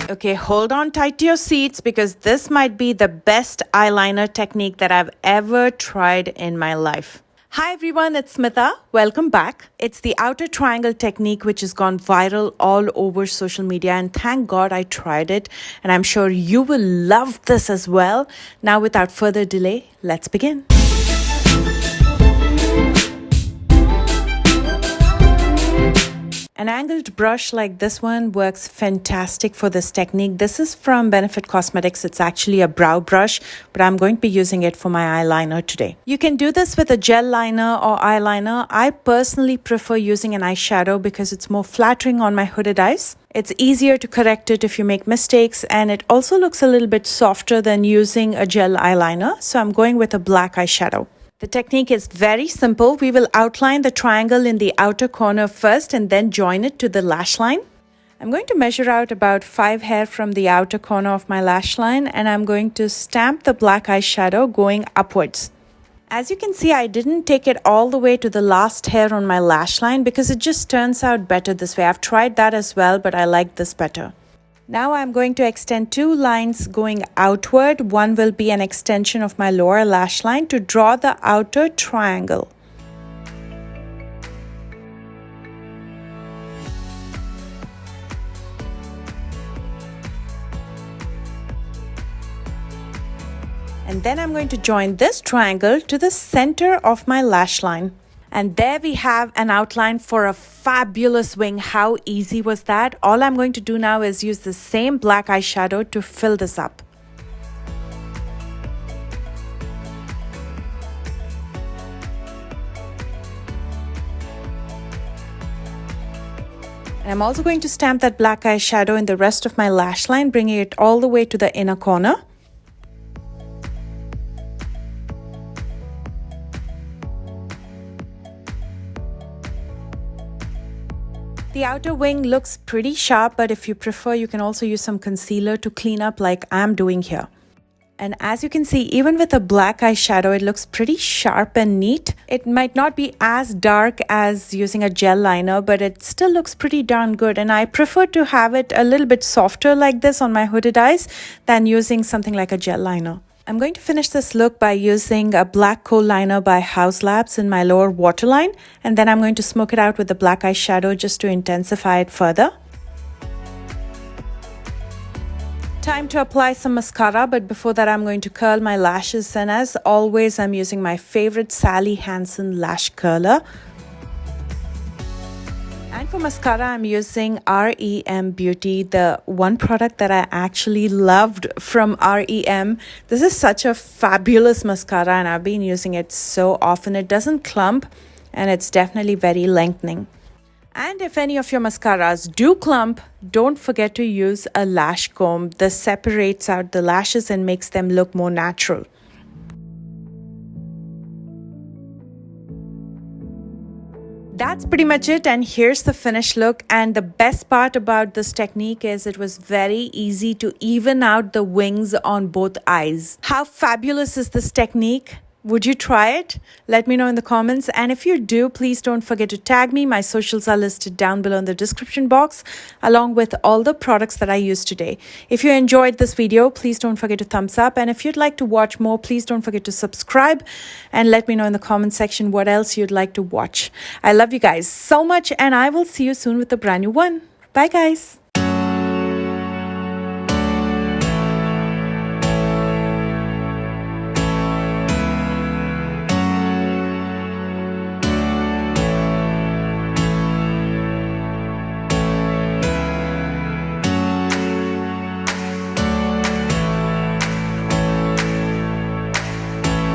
Okay, hold on tight to your seats because this might be the best eyeliner technique that I've ever tried in my life. Hi everyone, it's Smitha. Welcome back. It's the outer triangle technique which has gone viral all over social media, and thank God I tried it, and I'm sure you will love this as well. Now without further delay, let's begin. An angled brush like this one works fantastic for this technique. This is from Benefit Cosmetics. It's actually a brow brush, but I'm going to be using it for my eyeliner today. You can do this with a gel liner or eyeliner. I personally prefer using an eyeshadow because it's more flattering on my hooded eyes. It's easier to correct it if you make mistakes, and it also looks a little bit softer than using a gel eyeliner. So I'm going with a black eyeshadow. The technique is very simple. We will outline the triangle in the outer corner first and then join it to the lash line. I'm going to measure out about 5 hair from the outer corner of my lash line, and I'm going to stamp the black eyeshadow going upwards. As you can see, I didn't take it all the way to the last hair on my lash line because it just turns out better this way. I've tried that as well, but I like this better. Now I'm going to extend 2 lines going outward. One will be an extension of my lower lash line to draw the outer triangle. And then I'm going to join this triangle to the center of my lash line. And there we have an outline for a fabulous wing. How easy was that? All I'm going to do now is use the same black eyeshadow to fill this up. And I'm also going to stamp that black eyeshadow in the rest of my lash line, bringing it all the way to the inner corner. The outer wing looks pretty sharp, but if you prefer, you can also use some concealer to clean up like I'm doing here. And as you can see, even with a black eyeshadow, it looks pretty sharp and neat. It might not be as dark as using a gel liner, but it still looks pretty darn good. And I prefer to have it a little bit softer like this on my hooded eyes than using something like a gel liner. I'm going to finish this look by using a black kohl liner by House Labs in my lower waterline, and then I'm going to smoke it out with the black eyeshadow just to intensify it further. Time to apply some mascara, but before that I'm going to curl my lashes, and as always I'm using my favorite Sally Hansen lash curler. And for mascara, I'm using REM Beauty, the one product that I actually loved from REM. This is such a fabulous mascara, and I've been using it so often. It doesn't clump, and it's definitely very lengthening. And if any of your mascaras do clump, don't forget to use a lash comb. This separates out the lashes and makes them look more natural. That's pretty much it, and here's the finished look. And the best part about this technique is it was very easy to even out the wings on both eyes. How fabulous is this technique? Would you try it? Let me know in the comments, and if you do, please don't forget to tag me. My socials are listed down below in the description box, along with all the products that I used today. If you enjoyed this video, please don't forget to thumbs up, and if you'd like to watch more, please don't forget to subscribe and let me know in the comment section what else you'd like to watch. I love you guys so much, and I will see you soon with a brand new one. Bye guys.